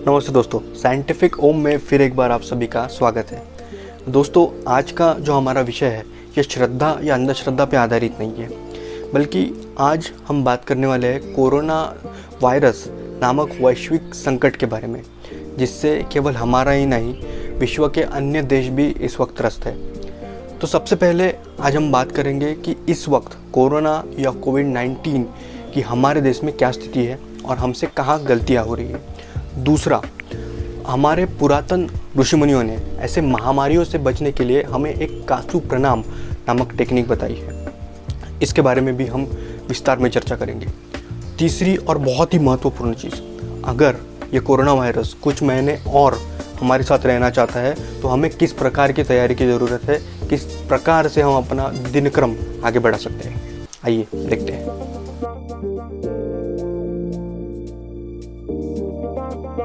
नमस्ते दोस्तों, साइंटिफिक ओम में फिर एक बार आप सभी का स्वागत है। दोस्तों, आज का जो हमारा विषय है ये श्रद्धा या अंधश्रद्धा पे आधारित नहीं है, बल्कि आज हम बात करने वाले हैं कोरोना वायरस नामक वैश्विक संकट के बारे में, जिससे केवल हमारा ही नहीं विश्व के अन्य देश भी इस वक्त त्रस्त है। तो सबसे पहले आज हम बात करेंगे कि इस वक्त कोरोना या कोविड-19 की हमारे देश में क्या स्थिति है और हमसे कहाँ गलतियाँ हो रही है। दूसरा, हमारे पुरातन ऋषिमुनियों ने ऐसे महामारियों से बचने के लिए हमें एक कासु प्रणाम नामक टेक्निक बताई है। इसके बारे में भी हम विस्तार में चर्चा करेंगे। तीसरी और बहुत ही महत्वपूर्ण चीज़, अगर ये कोरोना वायरस कुछ महीने और हमारे साथ रहना चाहता है तो हमें किस प्रकार की तैयारी की ज़रूरत है, किस प्रकार से हम अपना दिनक्रम आगे बढ़ा सकते हैं। आइए देखते हैं।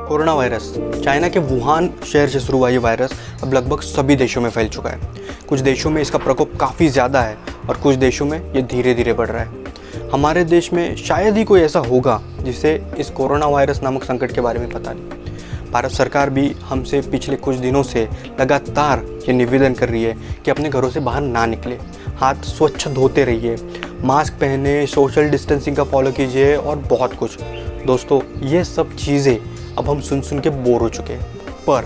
कोरोना वायरस चाइना के वुहान शहर से शुरू हुआ ये वायरस अब लगभग सभी देशों में फैल चुका है। कुछ देशों में इसका प्रकोप काफ़ी ज़्यादा है और कुछ देशों में ये धीरे धीरे बढ़ रहा है। हमारे देश में शायद ही कोई ऐसा होगा जिसे इस कोरोना वायरस नामक संकट के बारे में पता नहीं। भारत सरकार भी हमसे पिछले कुछ दिनों से लगातार ये निवेदन कर रही है कि अपने घरों से बाहर ना निकले, हाथ स्वच्छ धोते रहिए, मास्क पहने, सोशल डिस्टेंसिंग का फॉलो कीजिए और बहुत कुछ। दोस्तों, ये सब चीज़ें अब हम सुन के बोर हो चुके हैं, पर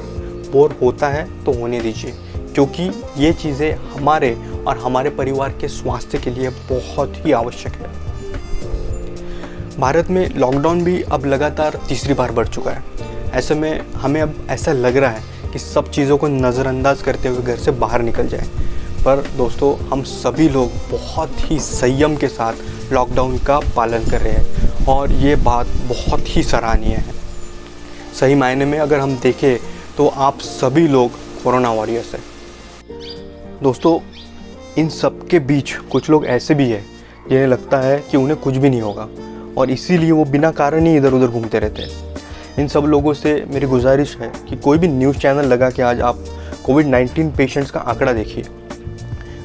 बोर होता है तो होने दीजिए, क्योंकि ये चीज़ें हमारे और हमारे परिवार के स्वास्थ्य के लिए बहुत ही आवश्यक है। भारत में लॉकडाउन भी अब लगातार तीसरी बार बढ़ चुका है। ऐसे में हमें अब ऐसा लग रहा है कि सब चीज़ों को नज़रअंदाज करते हुए घर से बाहर निकल जाए, पर दोस्तों हम सभी लोग बहुत ही संयम के साथ लॉकडाउन का पालन कर रहे हैं और ये बात बहुत ही सराहनीय है। सही मायने में अगर हम देखें तो आप सभी लोग कोरोना वॉरियर्स हैं। दोस्तों, इन सब के बीच कुछ लोग ऐसे भी हैं जिन्हें लगता है कि उन्हें कुछ भी नहीं होगा और इसीलिए वो बिना कारण ही इधर उधर घूमते रहते हैं। इन सब लोगों से मेरी गुजारिश है कि कोई भी न्यूज़ चैनल लगा के आज आप कोविड-19 पेशेंट्स का आंकड़ा देखिए।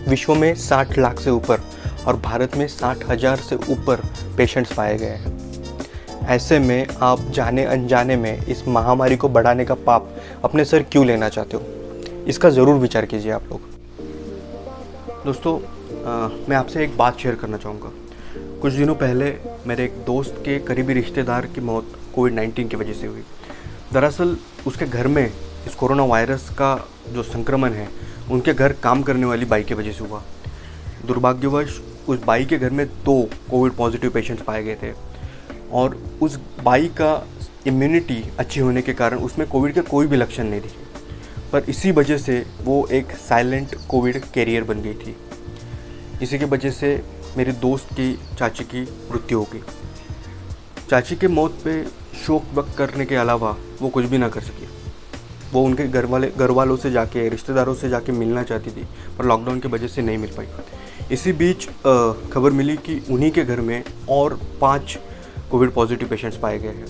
विश्व में 60 लाख से ऊपर और भारत में 60,000 से ऊपर पेशेंट्स पाए गए हैं। ऐसे में आप जाने अनजाने में इस महामारी को बढ़ाने का पाप अपने सर क्यों लेना चाहते हो, इसका ज़रूर विचार कीजिए आप लोग। दोस्तों, मैं आपसे एक बात शेयर करना चाहूँगा। कुछ दिनों पहले मेरे एक दोस्त के करीबी रिश्तेदार की मौत कोविड-19 की वजह से हुई। दरअसल उसके घर में इस कोरोना वायरस का जो संक्रमण है उनके घर काम करने वाली बाई की वजह से हुआ। दुर्भाग्यवश उस बाई के घर में 2 कोविड पॉजिटिव पेशेंट्स पाए गए थे और उस बाई का इम्यूनिटी अच्छी होने के कारण उसमें कोविड के कोई भी लक्षण नहीं दिखे, पर इसी वजह से वो एक साइलेंट कोविड कैरियर बन गई थी। इसी की वजह से मेरे दोस्त की चाची की मृत्यु हो गई। चाची के मौत पे शोक व्यक्त करने के अलावा वो कुछ भी ना कर सकी। वो उनके घर वालों से जाके, रिश्तेदारों से जाके मिलना चाहती थी, पर लॉकडाउन की वजह से नहीं मिल पाई। इसी बीच खबर मिली कि उन्हीं के घर में और 5 कोविड पॉजिटिव पेशेंट्स पाए गए हैं।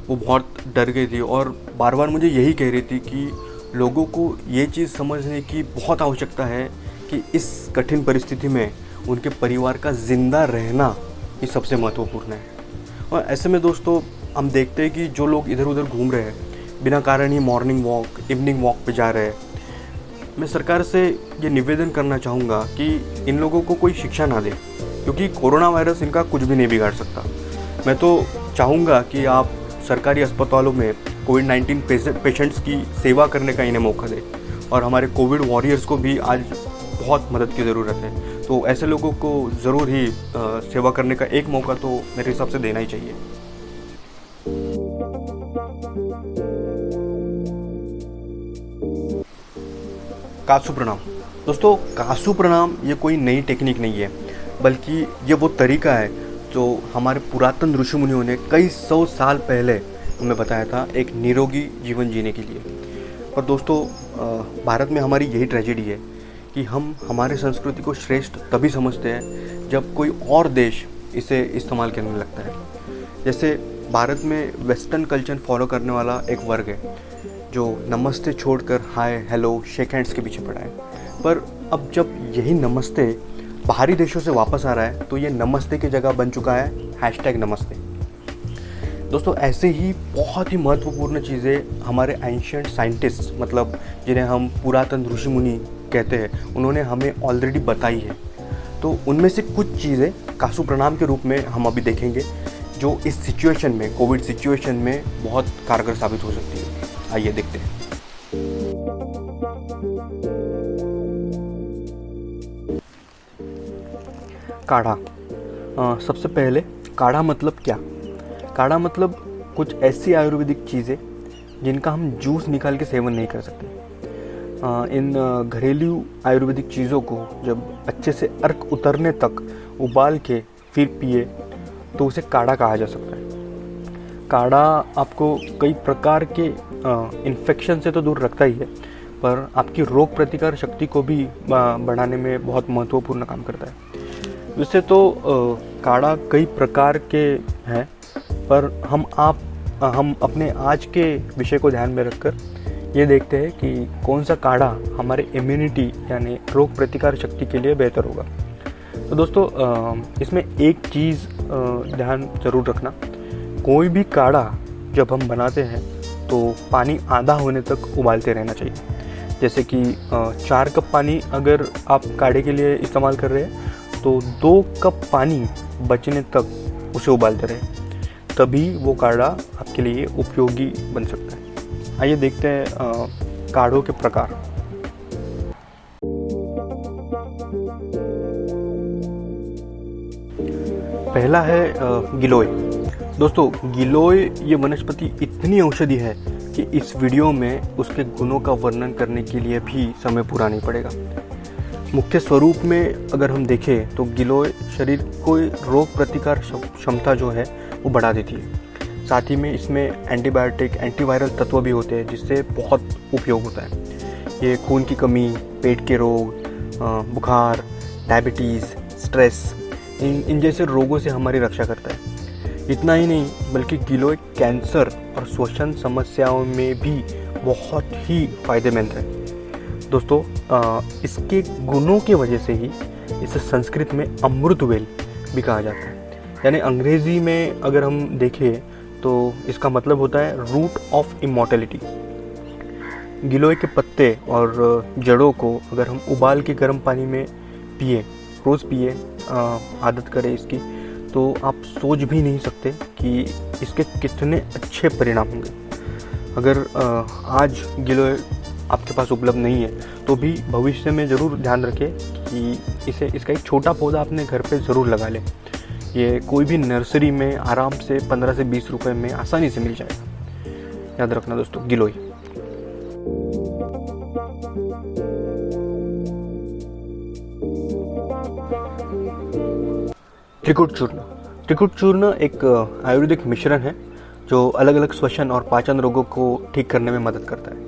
वो बहुत डर गई थी और बार बार मुझे यही कह रही थी कि लोगों को ये चीज़ समझने की बहुत आवश्यकता है कि इस कठिन परिस्थिति में उनके परिवार का ज़िंदा रहना ही सबसे महत्वपूर्ण है। और ऐसे में दोस्तों हम देखते हैं कि जो लोग इधर उधर घूम रहे हैं, बिना कारण ही मॉर्निंग वॉक, इवनिंग वॉक पे जा रहे हैं, मैं सरकार से ये निवेदन करना चाहूँगा कि इन लोगों को कोई शिक्षा ना दे, क्योंकि कोरोना वायरस इनका कुछ भी नहीं बिगाड़ सकता। मैं तो चाहूँगा कि आप सरकारी अस्पतालों में कोविड-19 पेशेंट्स की सेवा करने का इन्हें मौका दें और हमारे कोविड वॉरियर्स को भी आज बहुत मदद की ज़रूरत है। तो ऐसे लोगों को ज़रूर ही सेवा करने का एक मौका तो मेरे हिसाब से देना ही चाहिए। कासु प्रणाम। दोस्तों, कासु प्रणाम ये कोई नई टेक्निक नहीं है, बल्कि ये वो तरीका है जो हमारे पुरातन ऋषि मुनियों ने कई 100 साल पहले हमें बताया था एक निरोगी जीवन जीने के लिए। पर दोस्तों, भारत में हमारी यही ट्रेजेडी है कि हम हमारे संस्कृति को श्रेष्ठ तभी समझते हैं जब कोई और देश इसे इस्तेमाल करने लगता है। जैसे भारत में वेस्टर्न कल्चर फॉलो करने वाला एक वर्ग है जो नमस्ते छोड़कर हाय, हेलो, शेक हैंड्स के पीछे पड़ा है। पर अब जब यही नमस्ते बाहरी देशों से वापस आ रहा है तो ये नमस्ते की जगह बन चुका है #नमस्ते। दोस्तों ऐसे ही बहुत ही महत्वपूर्ण चीज़ें हमारे एंशिएंट साइंटिस्ट, मतलब जिन्हें हम पुरातन ऋषि मुनि कहते हैं, उन्होंने हमें ऑलरेडी बताई है। तो उनमें से कुछ चीज़ें कासु प्रणाम के रूप में हम अभी देखेंगे, जो इस सिचुएशन में, कोविड सिचुएशन में बहुत कारगर साबित हो सकती है। आइए देखते हैं। काढ़ा। सबसे पहले काढ़ा मतलब क्या? काढ़ा मतलब कुछ ऐसी आयुर्वेदिक चीज़ें जिनका हम जूस निकाल के सेवन नहीं कर सकते। इन घरेलू आयुर्वेदिक चीज़ों को जब अच्छे से अर्क उतरने तक उबाल के फिर पिए तो उसे काढ़ा कहा जा सकता है। काढ़ा आपको कई प्रकार के इन्फेक्शन से तो दूर रखता ही है, पर आपकी रोग प्रतिकार शक्ति को भी बढ़ाने में बहुत महत्वपूर्ण काम करता है। वैसे तो काढ़ा कई प्रकार के हैं, पर हम अपने आज के विषय को ध्यान में रखकर ये देखते हैं कि कौन सा काढ़ा हमारे इम्यूनिटी यानी रोग प्रतिकार शक्ति के लिए बेहतर होगा। तो दोस्तों इसमें एक चीज़ ध्यान ज़रूर रखना, कोई भी काढ़ा जब हम बनाते हैं तो पानी आधा होने तक उबालते रहना चाहिए। जैसे कि 4 कप पानी अगर आप काढ़े के लिए इस्तेमाल कर रहे हैं तो 2 कप पानी बचने तक उसे उबालते रहें, तभी वो काढ़ा आपके लिए उपयोगी बन सकता है। आइए देखते हैं काढ़ों के प्रकार। पहला है गिलोय। दोस्तों गिलोय ये वनस्पति इतनी औषधि है कि इस वीडियो में उसके गुणों का वर्णन करने के लिए भी समय पूरा नहीं पड़ेगा। मुख्य स्वरूप में अगर हम देखें तो गिलोय शरीर को रोग प्रतिकार क्षमता जो है वो बढ़ा देती है। साथ ही में इसमें एंटीबायोटिक, एंटीवायरल तत्व भी होते हैं, जिससे बहुत उपयोग होता है। ये खून की कमी, पेट के रोग, बुखार, डायबिटीज़, स्ट्रेस, इन जैसे रोगों से हमारी रक्षा करता है। इतना ही नहीं बल्कि गिलोय कैंसर और श्वसन समस्याओं में भी बहुत ही फायदेमंद है। दोस्तों इसके गुणों की वजह से ही इसे संस्कृत में अमृतवेल भी कहा जाता है। यानी अंग्रेज़ी में अगर हम देखें तो इसका मतलब होता है रूट ऑफ इमॉर्टलिटी। गिलोय के पत्ते और जड़ों को अगर हम उबाल के गर्म पानी में पिए, रोज़ पिए, आदत करें इसकी, तो आप सोच भी नहीं सकते कि इसके कितने अच्छे परिणाम होंगे। अगर आज गिलोय आपके पास उपलब्ध नहीं है तो भी भविष्य में ज़रूर ध्यान रखें कि इसका एक छोटा पौधा अपने घर पे ज़रूर लगा लें। ये कोई भी नर्सरी में आराम से 15 से 20 रुपए में आसानी से मिल जाएगा। याद रखना दोस्तों, गिलोय। त्रिकुट चूर्ण। त्रिकुट चूर्ण एक आयुर्वेदिक मिश्रण है जो अलग अलग श्वसन और पाचन रोगों को ठीक करने में मदद करता है।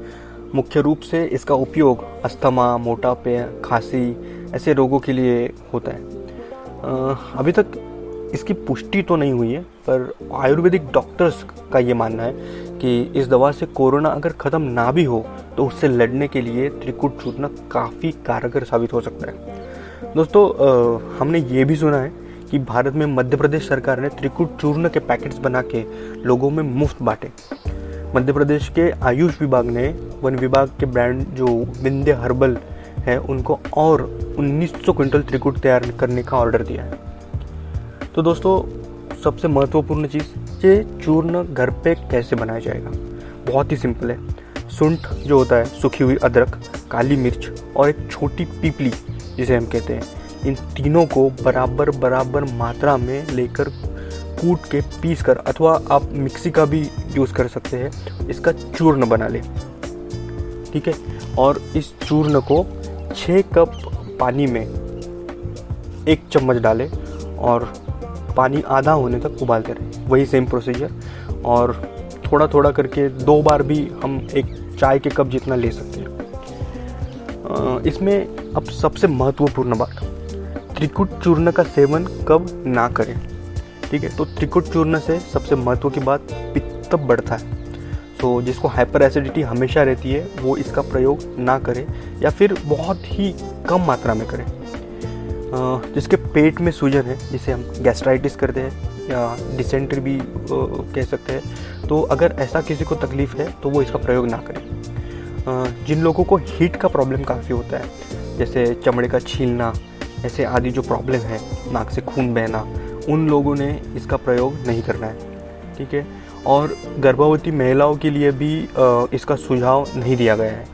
मुख्य रूप से इसका उपयोग अस्थमा, मोटापे, खांसी ऐसे रोगों के लिए होता है। अभी तक इसकी पुष्टि तो नहीं हुई है, पर आयुर्वेदिक डॉक्टर्स का ये मानना है कि इस दवा से कोरोना अगर ख़त्म ना भी हो तो उससे लड़ने के लिए त्रिकुट चूर्ण काफ़ी कारगर साबित हो सकता है। दोस्तों हमने ये भी सुना है कि भारत में मध्य प्रदेश सरकार ने त्रिकुट चूर्ण के पैकेट्स बना के लोगों में मुफ्त बांटे। मध्य प्रदेश के आयुष विभाग ने वन विभाग के ब्रांड जो विंध्य हर्बल है उनको और 1900 क्विंटल त्रिकुट तैयार करने का ऑर्डर दिया है। तो दोस्तों सबसे महत्वपूर्ण चीज़, ये चूर्ण घर पे कैसे बनाया जाएगा? बहुत ही सिंपल है। सूंठ जो होता है, सूखी हुई अदरक, काली मिर्च और एक छोटी पीपली जिसे हम कहते हैं, इन तीनों को बराबर बराबर मात्रा में लेकर कूट के पीस कर, अथवा आप मिक्सी का भी यूज़ कर सकते हैं, इसका चूर्ण बना लें। ठीक है, और इस चूर्ण को 6 कप पानी में 1 चम्मच डालें और पानी आधा होने तक उबालते रहें। वही सेम प्रोसीजर, और थोड़ा थोड़ा करके 2 बार भी हम एक चाय के कप जितना ले सकते हैं। इसमें अब सबसे महत्वपूर्ण बात, त्रिकुट चूर्ण का सेवन कब ना करें। ठीक है, तो त्रिकुट चूर्ण से सबसे महत्व की बात, पित्त बढ़ता है। तो जिसको हाइपर एसिडिटी हमेशा रहती है वो इसका प्रयोग ना करें, या फिर बहुत ही कम मात्रा में करें। जिसके पेट में सूजन है, जिसे हम गैस्ट्राइटिस करते हैं, या डिसेंट्री भी कह सकते हैं। तो अगर ऐसा किसी को तकलीफ़ है तो वो इसका प्रयोग ना करें। जिन लोगों को हीट का प्रॉब्लम काफ़ी होता है, जैसे चमड़े का छीलना, ऐसे आदि जो प्रॉब्लम है, नाक से खून बहना, उन लोगों ने इसका प्रयोग नहीं करना है, ठीक है। और गर्भवती महिलाओं के लिए भी इसका सुझाव नहीं दिया गया है।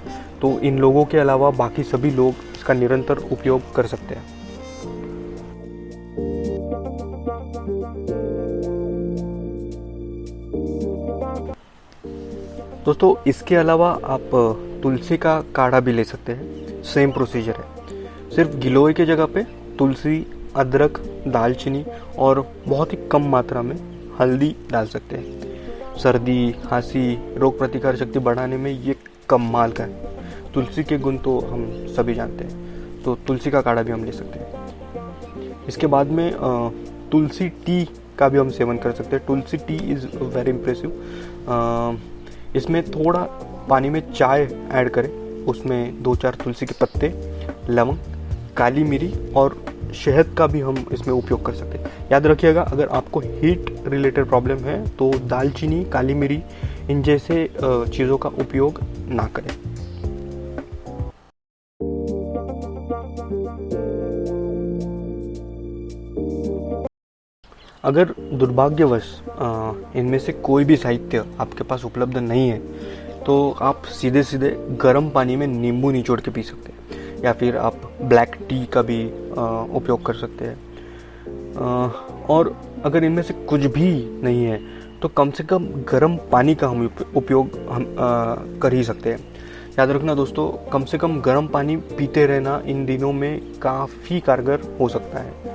तो इन लोगों के अलावा बाकी सभी लोग इसका निरंतर उपयोग कर सकते हैं। दोस्तों, इसके अलावा आप तुलसी का काढ़ा भी ले सकते हैं। सेम प्रोसीजर है, सिर्फ गिलोय के जगह पे तुलसी, अदरक, दालचीनी और बहुत ही कम मात्रा में हल्दी डाल सकते हैं। सर्दी, खांसी, रोग प्रतिकार शक्ति बढ़ाने में ये कमाल का है। तुलसी के गुण तो हम सभी जानते हैं, तो तुलसी का काढ़ा भी हम ले सकते हैं। इसके बाद में तुलसी टी का भी हम सेवन कर सकते हैं। तुलसी टी इज़ वेरी इम्प्रेसिव। इसमें थोड़ा पानी में चाय ऐड करें, उसमें 2-4 तुलसी के पत्ते, लवंग, काली मिरी और शहद का भी हम इसमें उपयोग कर सकते हैं। याद रखिएगा, अगर आपको हीट रिलेटेड प्रॉब्लम है तो दालचीनी, काली मिरी, इन जैसे चीज़ों का उपयोग ना करें। अगर दुर्भाग्यवश इनमें से कोई भी साहित्य आपके पास उपलब्ध नहीं है तो आप सीधे सीधे गर्म पानी में नींबू निचोड़ के पी सकते हैं, या फिर आप ब्लैक टी का भी उपयोग कर सकते हैं। और अगर इनमें से कुछ भी नहीं है तो कम से कम गर्म पानी का हम उपयोग कर ही सकते हैं। याद रखना दोस्तों, कम से कम गर्म पानी पीते रहना इन दिनों में काफ़ी कारगर हो सकता है।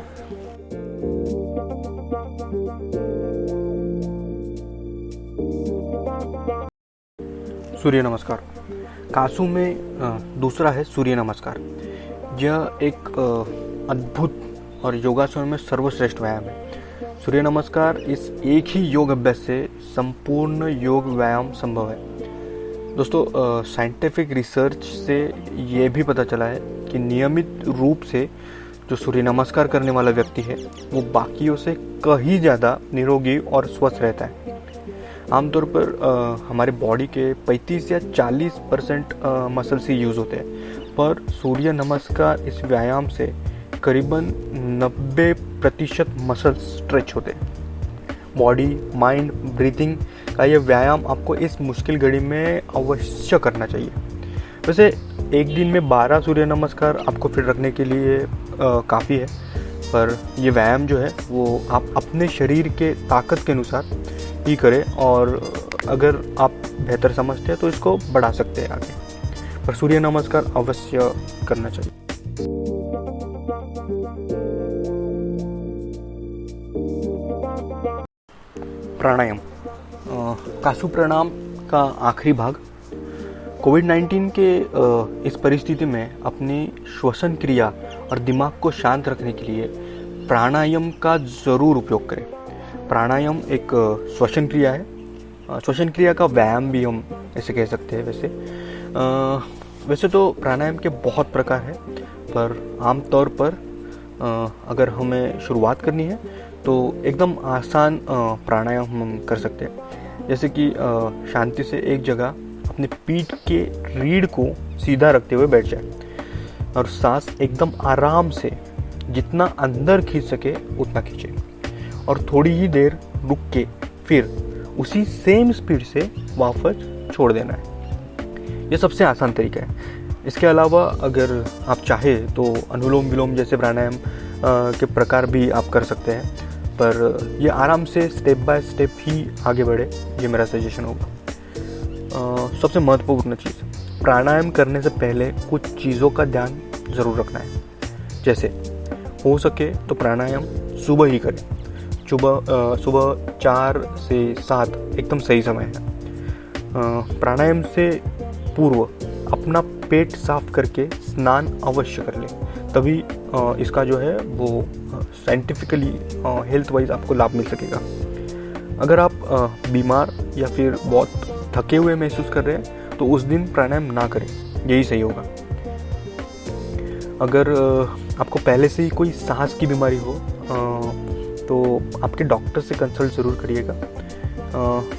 सूर्य नमस्कार। कासू में दूसरा है सूर्य नमस्कार। यह एक अद्भुत और योगासन में सर्वश्रेष्ठ व्यायाम है। सूर्य नमस्कार इस एक ही योग अभ्यास से संपूर्ण योग व्यायाम संभव है। दोस्तों, साइंटिफिक रिसर्च से ये भी पता चला है कि नियमित रूप से जो सूर्य नमस्कार करने वाला व्यक्ति है वो बाकियों से कहीं ज़्यादा निरोगी और स्वस्थ रहता है। आमतौर पर हमारे बॉडी के 35 या 40% मसल्स ही यूज़ होते हैं, पर सूर्य नमस्कार इस व्यायाम से करीबन 90% मसल्स स्ट्रेच होते हैं। बॉडी, माइंड, ब्रीथिंग का ये व्यायाम आपको इस मुश्किल घड़ी में अवश्य करना चाहिए। वैसे एक दिन में 12 सूर्य नमस्कार आपको फिट रखने के लिए काफ़ी है, पर ये व्यायाम जो है वो आप अपने शरीर के ताकत के अनुसार ही करें, और अगर आप बेहतर समझते हैं तो इसको बढ़ा सकते हैं आगे, पर सूर्य नमस्कार अवश्य करना चाहिए। प्राणायाम। कासू प्रणाम का आखिरी भाग। कोविड-19 के इस परिस्थिति में अपनी श्वसन क्रिया और दिमाग को शांत रखने के लिए प्राणायाम का ज़रूर उपयोग करें। प्राणायाम एक श्वसन क्रिया है, श्वसन क्रिया का व्यायाम भी हम ऐसे कह सकते हैं। वैसे तो प्राणायाम के बहुत प्रकार हैं, पर आमतौर पर अगर हमें शुरुआत करनी है तो एकदम आसान प्राणायाम हम कर सकते हैं। जैसे कि शांति से एक जगह अपने पीठ के रीढ़ को सीधा रखते हुए बैठ जाए और सांस एकदम आराम से जितना अंदर खींच सके उतना खींचे, और थोड़ी ही देर रुक के फिर उसी सेम स्पीड से वापस छोड़ देना है। ये सबसे आसान तरीका है। इसके अलावा अगर आप चाहें तो अनुलोम विलोम जैसे प्राणायाम के प्रकार भी आप कर सकते हैं, पर ये आराम से स्टेप बाय स्टेप ही आगे बढ़े, ये मेरा सजेशन होगा। सबसे महत्वपूर्ण चीज़, प्राणायाम करने से पहले कुछ चीज़ों का ध्यान ज़रूर रखना है। जैसे हो सके तो प्राणायाम सुबह ही करें। सुबह 4 से 7 एकदम सही समय है। प्राणायाम से पूर्व अपना पेट साफ करके स्नान अवश्य कर लें, तभी इसका जो है वो साइंटिफिकली हेल्थ वाइज आपको लाभ मिल सकेगा। अगर आप बीमार या फिर बहुत थके हुए महसूस कर रहे हैं तो उस दिन प्राणायाम ना करें, यही सही होगा। अगर आपको पहले से ही कोई सांस की बीमारी हो, तो आपके डॉक्टर से कंसल्ट ज़रूर करिएगा।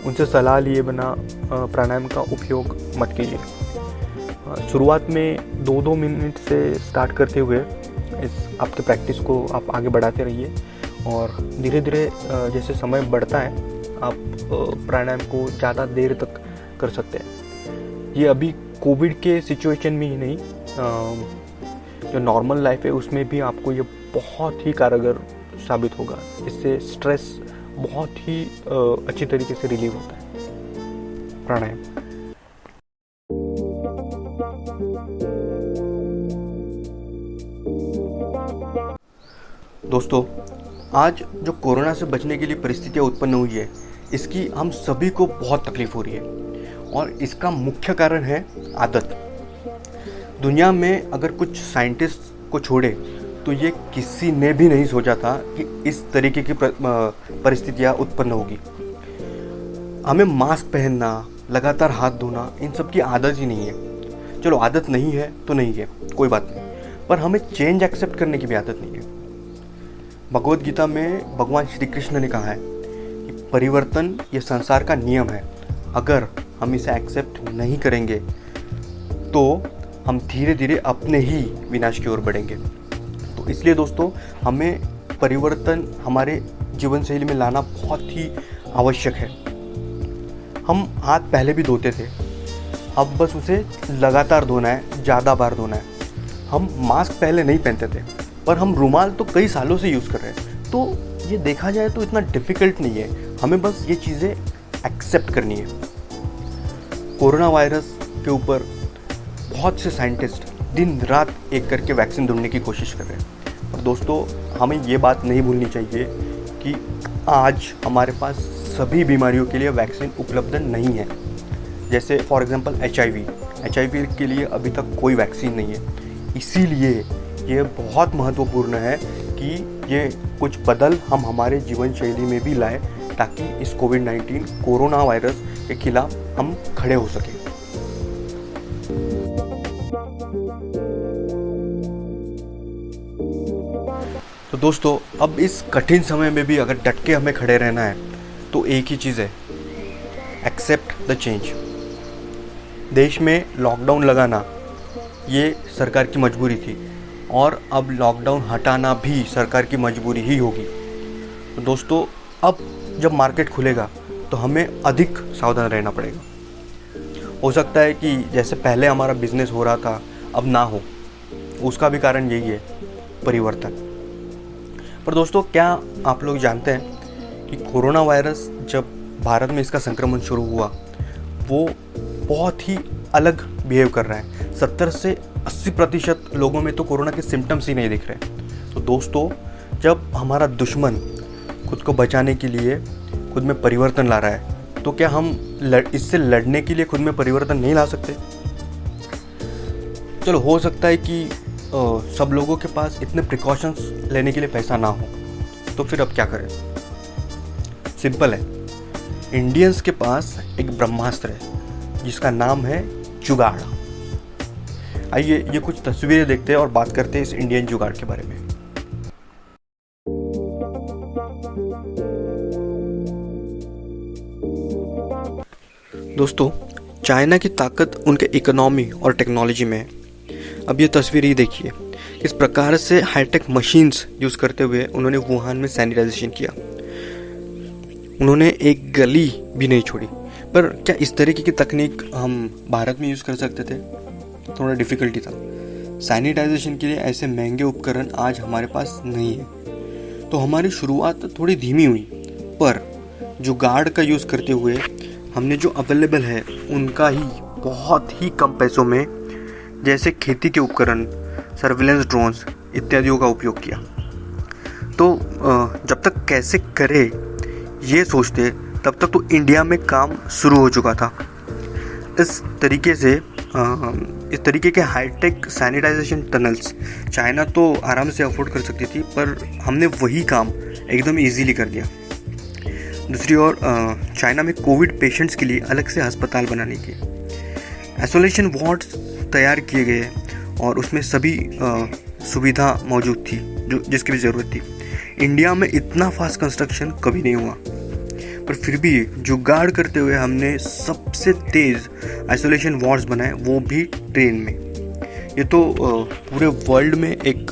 उनसे सलाह लिए बिना प्राणायाम का उपयोग मत कीजिए। शुरुआत में 2-2 मिनट से स्टार्ट करते हुए इस आपके प्रैक्टिस को आप आगे बढ़ाते रहिए और धीरे धीरे जैसे समय बढ़ता है आप प्राणायाम को ज़्यादा देर तक कर सकते हैं। ये अभी कोविड के सिचुएशन में ही नहीं, जो नॉर्मल लाइफ है उसमें भी आपको ये बहुत ही कारगर साबित होगा। इससे स्ट्रेस बहुत ही अच्छी तरीके से रिलीव होता है प्राणायाम। दोस्तों, आज जो कोरोना से बचने के लिए परिस्थितियाँ उत्पन्न हुई है, इसकी हम सभी को बहुत तकलीफ हो रही है और इसका मुख्य कारण है आदत। दुनिया में अगर कुछ साइंटिस्ट को छोड़े तो ये किसी ने भी नहीं सोचा था कि इस तरीके की परिस्थितियाँ उत्पन्न होगी। हमें मास्क पहनना, लगातार हाथ धोना, इन सब की आदत ही नहीं है। चलो आदत नहीं है तो नहीं है, कोई बात नहीं, पर हमें चेंज एक्सेप्ट करने की भी आदत नहीं है। भगवद गीता में भगवान श्री कृष्ण ने कहा है कि परिवर्तन ये संसार का नियम है। अगर हम इसे एक्सेप्ट नहीं करेंगे तो हम धीरे धीरे अपने ही विनाश की ओर बढ़ेंगे। तो इसलिए दोस्तों, हमें परिवर्तन हमारे जीवन शैली में लाना बहुत ही आवश्यक है। हम हाथ पहले भी धोते थे, अब बस उसे लगातार धोना है, ज़्यादा बार धोना है। हम मास्क पहले नहीं पहनते थे, पर हम रुमाल तो कई सालों से यूज़ कर रहे हैं। तो ये देखा जाए तो इतना डिफ़िकल्ट नहीं है, हमें बस ये चीज़ें एक्सेप्ट करनी है। कोरोना वायरस के ऊपर बहुत से साइंटिस्ट दिन रात एक करके वैक्सीन ढूंढने की कोशिश कर रहे हैं। और दोस्तों, हमें ये बात नहीं भूलनी चाहिए कि आज हमारे पास सभी बीमारियों के लिए वैक्सीन उपलब्ध नहीं है। जैसे फॉर एग्जांपल HIV के लिए अभी तक कोई वैक्सीन नहीं है। इसीलिए ये बहुत महत्वपूर्ण है कि ये कुछ बदल हम हमारे जीवन शैली में भी लाएं, ताकि इस कोविड-19 कोरोना वायरस के खिलाफ हम खड़े हो सकें। तो दोस्तों, अब इस कठिन समय में भी अगर डट के हमें खड़े रहना है तो एक ही चीज़ है, एक्सेप्ट द चेंज। देश में लॉकडाउन लगाना ये सरकार की मजबूरी थी और अब लॉकडाउन हटाना भी सरकार की मजबूरी ही होगी। तो दोस्तों, अब जब मार्केट खुलेगा तो हमें अधिक सावधान रहना पड़ेगा। हो सकता है कि जैसे पहले हमारा बिजनेस हो रहा था अब ना हो, उसका भी कारण यही है, परिवर्तन। पर दोस्तों, क्या आप लोग जानते हैं कि कोरोना वायरस जब भारत में इसका संक्रमण शुरू हुआ, वो बहुत ही अलग बिहेव कर रहा है। 70 से 80% लोगों में तो कोरोना के सिम्टम्स ही नहीं दिख रहे। तो दोस्तों, जब हमारा दुश्मन खुद को बचाने के लिए खुद में परिवर्तन ला रहा है, तो क्या हम इससे लड़ने के लिए खुद में परिवर्तन नहीं ला सकते? चलो, हो सकता है कि सब लोगों के पास इतने प्रिकॉशंस लेने के लिए पैसा ना हो, तो फिर अब क्या करें? सिंपल है, इंडियंस के पास एक ब्रह्मास्त्र है जिसका नाम है जुगाड़। आइए ये कुछ तस्वीरें देखते हैं और बात करते हैं इस इंडियन जुगाड़ के बारे में। दोस्तों, चाइना की ताकत उनके इकोनॉमी और टेक्नोलॉजी में है। अब ये तस्वीर ही देखिए, किस प्रकार से हाईटेक मशीन्स यूज़ करते हुए उन्होंने वुहान में सैनिटाइजेशन किया। उन्होंने एक गली भी नहीं छोड़ी। पर क्या इस तरीके की तकनीक हम भारत में यूज़ कर सकते थे? थोड़ा डिफ़िकल्टी था। सैनिटाइजेशन के लिए ऐसे महंगे उपकरण आज हमारे पास नहीं है, तो हमारी शुरुआत थोड़ी धीमी हुई। पर जुगाड़ का यूज़ करते हुए हमने जो अवेलेबल है उनका ही बहुत ही कम पैसों में, जैसे खेती के उपकरण, सर्विलेंस ड्रोन्स इत्यादियों का उपयोग किया। तो जब तक कैसे करे ये सोचते, तब तक तो इंडिया में काम शुरू हो चुका था। इस तरीके के हाईटेक सैनिटाइजेशन टनल्स चाइना तो आराम से अफोर्ड कर सकती थी, पर हमने वही काम एकदम इजीली कर दिया। दूसरी ओर चाइना में कोविड पेशेंट्स के लिए अलग से अस्पताल बनाने की, आइसोलेशन वार्ड्स तैयार किए गए और उसमें सभी सुविधा मौजूद थी जिसकी भी ज़रूरत थी। इंडिया में इतना फास्ट कंस्ट्रक्शन कभी नहीं हुआ, पर फिर भी जुगाड़ करते हुए हमने सबसे तेज़ आइसोलेशन वार्ड्स बनाए, वो भी ट्रेन में। ये तो पूरे वर्ल्ड में एक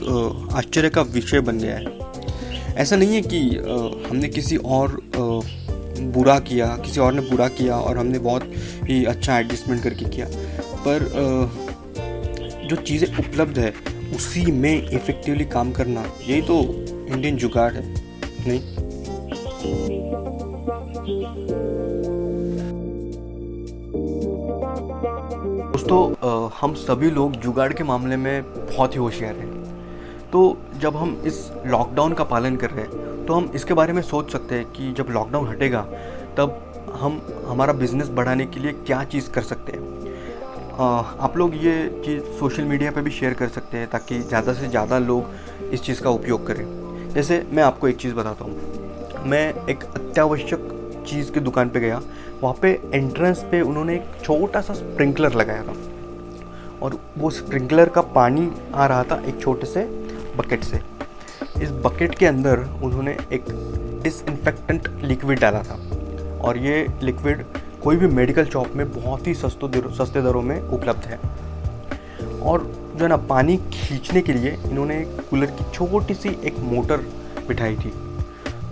आश्चर्य का विषय बन गया है। ऐसा नहीं है कि हमने किसी और बुरा किया, किसी और ने बुरा किया और हमने बहुत ही अच्छा एडजस्टमेंट करके किया, पर जो चीज़ें उपलब्ध है उसी में इफ़ेक्टिवली काम करना, यही तो इंडियन जुगाड़ है, नहीं? दोस्तों, हम सभी लोग जुगाड़ के मामले में बहुत ही होशियार हैं। तो जब हम इस लॉकडाउन का पालन कर रहे हैं तो हम इसके बारे में सोच सकते हैं कि जब लॉकडाउन हटेगा तब हम हमारा बिज़नेस बढ़ाने के लिए क्या चीज़ कर सकते हैं। आप लोग ये चीज़ सोशल मीडिया पे भी शेयर कर सकते हैं ताकि ज़्यादा से ज़्यादा लोग इस चीज़ का उपयोग करें। जैसे मैं आपको एक चीज़ बताता हूँ, मैं एक अत्यावश्यक चीज़ की दुकान पे गया, वहाँ पे एंट्रेंस पे उन्होंने एक छोटा सा स्प्रिंकलर लगाया था और वो स्प्रिंकलर का पानी आ रहा था एक छोटे से बकेट से। इस बकेट के अंदर उन्होंने एक डिसइंफेक्टेंट लिक्विड डाला था और ये लिक्विड कोई भी मेडिकल शॉप में बहुत ही सस्ते दरों में उपलब्ध है। और जो है ना, पानी खींचने के लिए इन्होंने कूलर की छोटी सी एक मोटर बिठाई थी।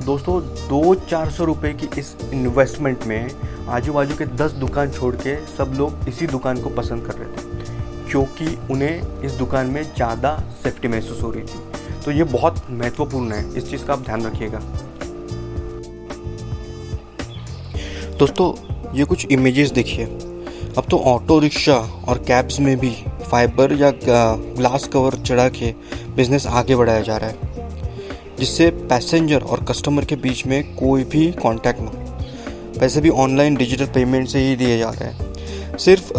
दोस्तों, 200-400 रुपये की इस इन्वेस्टमेंट में आजू बाजू के 10 दुकान छोड़ के सब लोग इसी दुकान को पसंद कर रहे थे, क्योंकि उन्हें इस दुकान में ज़्यादा सेफ्टी महसूस हो रही थी। तो ये बहुत महत्वपूर्ण है, इस चीज़ का आप ध्यान रखिएगा। दोस्तों, ये कुछ इमेजेस देखिए। अब तो ऑटो रिक्शा और कैब्स में भी फाइबर या ग्लास कवर चढ़ा के बिज़नेस आगे बढ़ाया जा रहा है, जिससे पैसेंजर और कस्टमर के बीच में कोई भी कांटेक्ट ना हो। पैसे भी ऑनलाइन डिजिटल पेमेंट से ही दिए जा रहे हैं। सिर्फ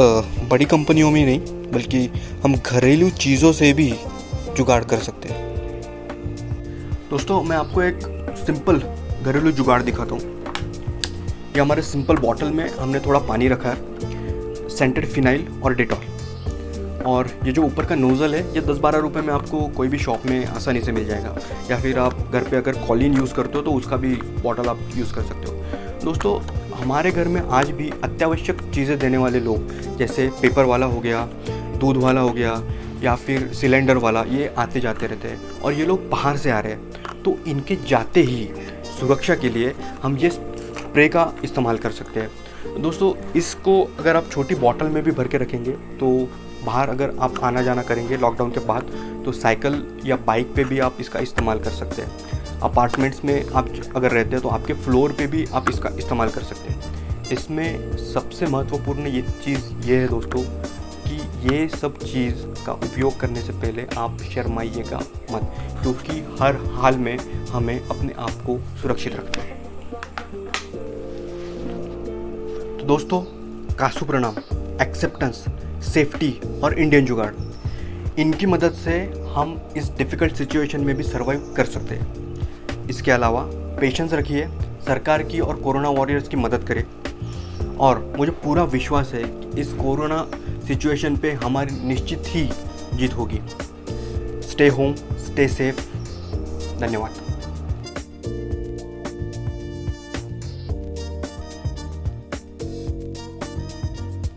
बड़ी कंपनियों में नहीं, बल्कि हम घरेलू चीज़ों से भी जुगाड़ कर सकते हैं। दोस्तों, मैं आपको एक सिंपल घरेलू जुगाड़ दिखाता हूँ। ये हमारे सिंपल बॉटल में हमने थोड़ा पानी रखा है, सेंटेड फिनाइल और डेटॉल, और ये जो ऊपर का नोज़ल है ये 10-12 रुपये में आपको कोई भी शॉप में आसानी से मिल जाएगा, या फिर आप घर पे अगर कॉलिन यूज़ करते हो तो उसका भी बॉटल आप यूज़ कर सकते हो। दोस्तों, हमारे घर में आज भी अत्यावश्यक चीज़ें देने वाले लोग, जैसे पेपर वाला हो गया, दूध वाला हो गया, या फिर सिलेंडर वाला, ये आते जाते रहते हैं और ये लोग बाहर से आ रहे हैं। तो इनके जाते ही सुरक्षा के लिए हम ये स्प्रे का इस्तेमाल कर सकते हैं। दोस्तों, इसको अगर आप छोटी बॉटल में भी भर के रखेंगे तो बाहर अगर आप आना जाना करेंगे लॉकडाउन के बाद, तो साइकिल या बाइक पे भी आप इसका इस्तेमाल कर सकते हैं। अपार्टमेंट्स में आप अगर रहते हैं तो आपके फ्लोर पे भी आप इसका इस्तेमाल कर सकते हैं। इसमें सबसे महत्वपूर्ण ये चीज़ ये है दोस्तों कि ये सब चीज़ का उपयोग करने से पहले आप शर्माइएगा मत, क्योंकि हर हाल में हमें अपने आप को सुरक्षित रखना है। तो दोस्तों, कासु प्रणाम, एक्सेप्टेंस, सेफ्टी और इंडियन जुगाड़, इनकी मदद से हम इस डिफ़िकल्ट सिचुएशन में भी सर्वाइव कर सकते हैं। इसके अलावा पेशेंस रखिए, सरकार की और कोरोना वॉरियर्स की मदद करें, और मुझे पूरा विश्वास है कि इस कोरोना सिचुएशन पे हमारी निश्चित ही जीत होगी। Stay home, stay safe. धन्यवाद।